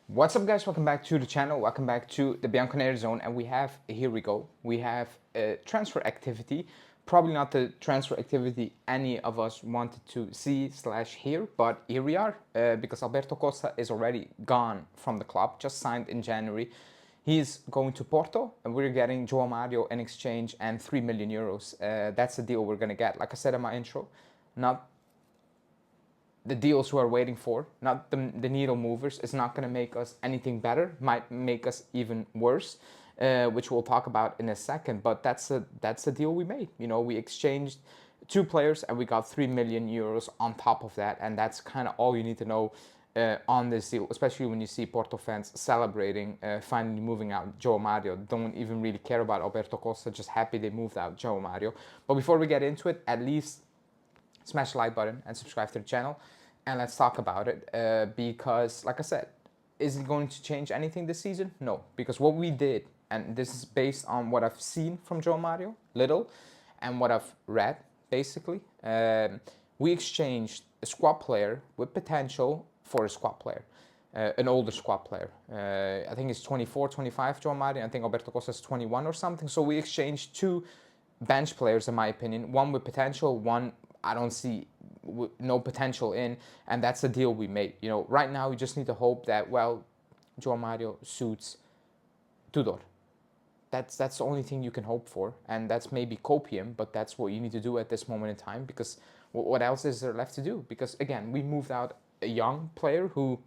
What's up, guys? Welcome back to the channel. Welcome back to the Bianconeri Zone. And here we go. We have a transfer activity. Probably not the transfer activity any of us wanted to see / hear, but here we are because Alberto Costa is already gone from the club, just signed in January. He's going to Porto, and we're getting Joao Mario in exchange and 3 million euros. That's the deal we're going to get. Like I said in my intro, not the deals we're waiting for, not the needle movers. It's not going to make us anything better, might make us even worse, which we'll talk about in a second. But that's the deal we made. You know, we exchanged two players and we got 3 million euros on top of that, and that's kind of all you need to know on this deal, especially when you see Porto fans celebrating finally moving out Joao Mario. Don't even really care about Alberto Costa, just happy they moved out Joao Mario. But before we get into it, at least smash the like button and subscribe to the channel, and let's talk about it because, like I said, is it going to change anything this season? No, because what we did, and this is based on what I've seen from Joao Mario, little, and what I've read, basically, we exchanged a squad player with potential for a squad player. An older squad player. I think it's 24, 25, Joao Mario. I think Alberto Costa is 21 or something. So we exchanged two bench players, in my opinion, one with potential, one I don't see no potential in, and that's the deal we made. You know, right now we just need to hope that, well, Joao Mario suits Tudor. That's the only thing you can hope for, and that's maybe copium, but that's what you need to do at this moment in time, because what else is there left to do? Because again, we moved out a young player who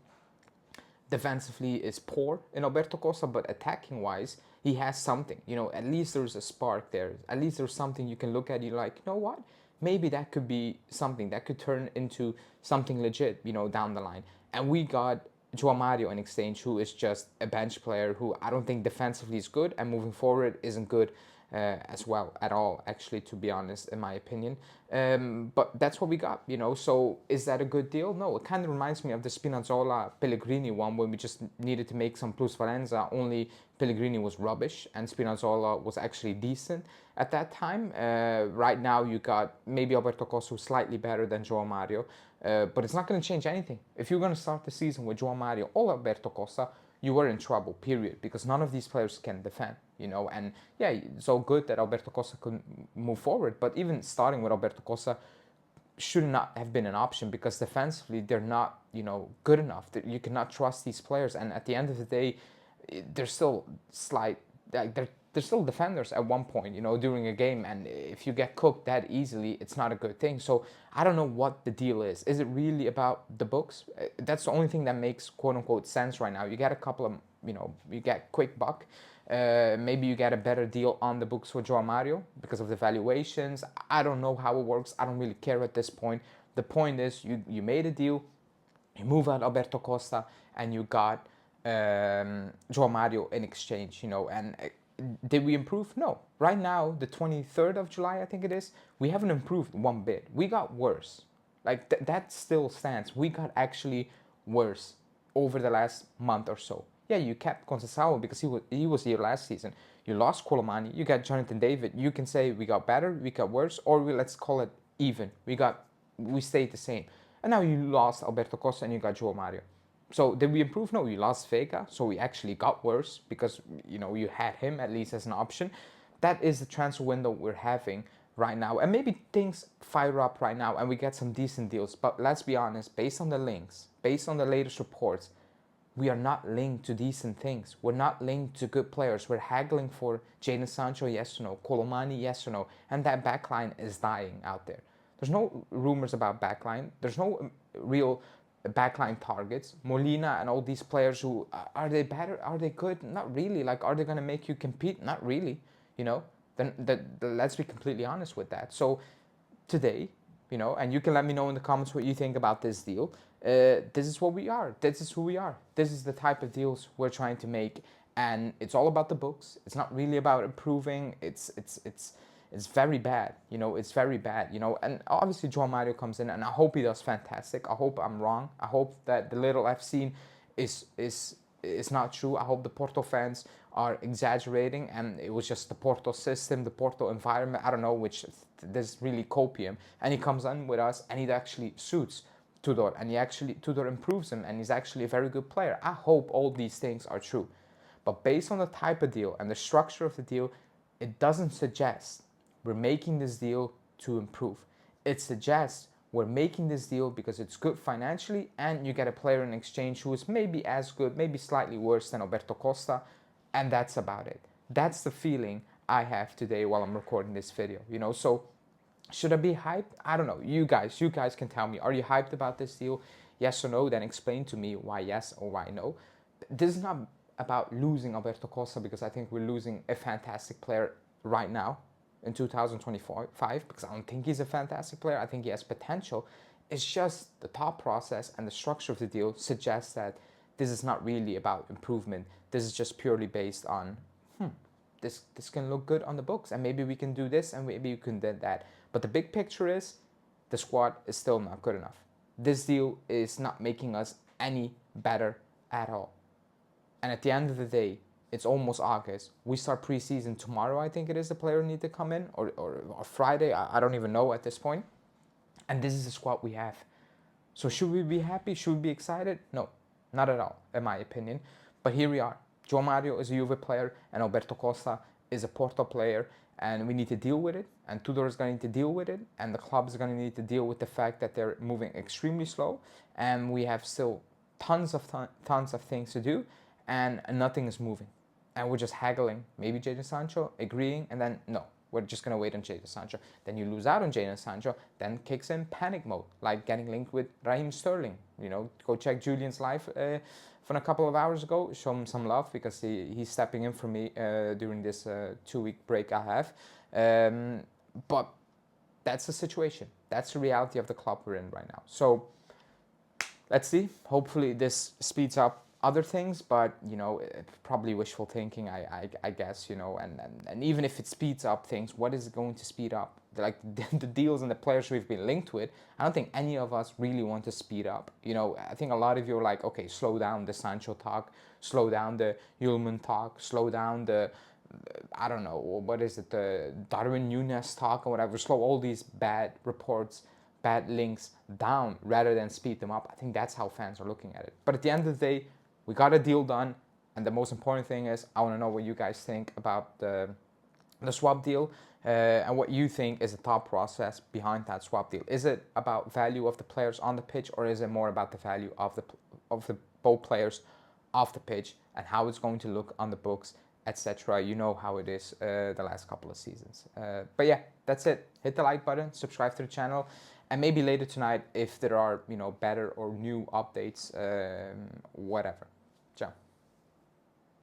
defensively is poor in Alberto Costa, but attacking wise, he has something. You know, at least there's a spark there. At least there's something you can look at. You're like, you know what? Maybe that could be something that could turn into something legit, you know, down the line. And we got Joao Mario in exchange, who is just a bench player who I don't think defensively is good, and moving forward isn't good as well at all, actually, to be honest, in my opinion. But that's what we got, you know. So is that a good deal? No, it kind of reminds me of the Spinazzola Pellegrini one, when we just needed to make some plusvalenza. Only Pellegrini was rubbish and Spinazzola was actually decent at that time. Right now you got maybe Alberto Costa, who's slightly better than Joao Mario, but it's not going to change anything. If you're going to start the season with Joao Mario or Alberto Costa, you were in trouble, period, because none of these players can defend, you know. And yeah, it's all good that Alberto Costa could move forward, but even starting with Alberto Costa should not have been an option, because defensively they're not, you know, good enough. You cannot trust these players, and at the end of the day, they're still they're still defenders at one point, you know, during a game, and if you get cooked that easily, it's not a good thing. So I don't know what the deal is. Is it really about the books? That's the only thing that makes quote unquote sense right now. You get a couple of, you know, you get quick buck. Maybe you get a better deal on the books for Joao Mario because of the valuations. I don't know how it works. I don't really care at this point. The point is, you made a deal, you move out Alberto Costa, and you got Joao Mario in exchange, you know. And did we improve? No. Right now, the 23rd of July, I think it is, we haven't improved one bit. We got worse. Like, that still stands. We got actually worse over the last month or so. Yeah, you kept Conceição because he was here last season. You lost Colomani. You got Jonathan David. You can say we got better, we got worse, or let's call it even. We stayed the same. And now you lost Alberto Costa and you got Joao Mario. So did we improve? No, we lost Vega, so we actually got worse because, you know, you had him at least as an option. That is the transfer window we're having right now, and maybe things fire up right now and we get some decent deals. But let's be honest, based on the links, based on the latest reports, we are not linked to decent things. We're not linked to good players. We're haggling for Jadon Sancho, yes or no, Colomani, yes or no, and that backline is dying out there. There's no rumors about backline. There's no real backline targets. Molina and all these players, who are they better? Are they good? Not really. Like, are they going to make you compete? Not really. You know. Then let's be completely honest with that. So today, you know, and you can let me know in the comments what you think about this deal. This is what we are. This is who we are. This is the type of deals we're trying to make, and it's all about the books. It's not really about improving. It's very bad, you know. It's very bad, you know. And obviously Joao Mario comes in, and I hope he does fantastic. I hope I'm wrong. I hope that the little I've seen is not true. I hope the Porto fans are exaggerating and it was just the Porto system, the Porto environment, I don't know, which there's really copium, and he comes in with us and it actually suits. Tudor, and Tudor improves him, and he's actually a very good player. I hope all these things are true. But based on the type of deal and the structure of the deal, it doesn't suggest we're making this deal to improve. It suggests we're making this deal because it's good financially and you get a player in exchange who is maybe as good, maybe slightly worse than Alberto Costa, and that's about it. That's the feeling I have today while I'm recording this video, you know. So should I be hyped? I don't know. You guys can tell me. Are you hyped about this deal? Yes or no? Then explain to me why yes or why no. This is not about losing Alberto Costa because I think we're losing a fantastic player right now in 2025 because I don't think he's a fantastic player. I think he has potential. It's just the thought process and the structure of the deal suggests that this is not really about improvement. This is just purely based on this can look good on the books and maybe we can do this and maybe we can do that. But the big picture is the squad is still not good enough. This deal is not making us any better at all. And at the end of the day, it's almost August. We start preseason tomorrow, I think it is, the player need to come in, or Friday, I don't even know at this point. And this is the squad we have. So should we be happy? Should we be excited? No, not at all, in my opinion. But here we are. Joao Mario is a Juve player and Alberto Costa is a Porto player, and we need to deal with it, and Tudor is going to need to deal with it, and the club is going to need to deal with the fact that they're moving extremely slow, and we have still tons of things to do, and nothing is moving. And we're just haggling, maybe Jadon Sancho, agreeing, and then no, we're just going to wait on Jadon Sancho. Then you lose out on Jadon Sancho, then kicks in panic mode, like getting linked with Raheem Sterling. You know, go check Julian's live from a couple of hours ago, show him some love because he's stepping in for me during this 2-week break I have. But that's the situation. That's the reality of the club we're in right now. So let's see. Hopefully this speeds up other things, but you know, probably wishful thinking, I guess, you know, and even if it speeds up things, what is it going to speed up? Like the deals and the players we've been linked with, I don't think any of us really want to speed up. You know, I think a lot of you are like, okay, slow down the Sancho talk, slow down the Yulman talk, slow down the, I don't know, what is it, the Darwin Núñez talk or whatever, slow all these bad reports, bad links down rather than speed them up. I think that's how fans are looking at it. But at the end of the day, we got a deal done, and the most important thing is I want to know what you guys think about the swap deal and what you think is the thought process behind that swap deal. Is it about value of the players on the pitch, or is it more about the value of the both players off the pitch and how it's going to look on the books, etc.? You know how it is the last couple of seasons. But yeah, that's it. Hit the like button, subscribe to the channel, and maybe later tonight if there are, you know, better or new updates, whatever. Ciao.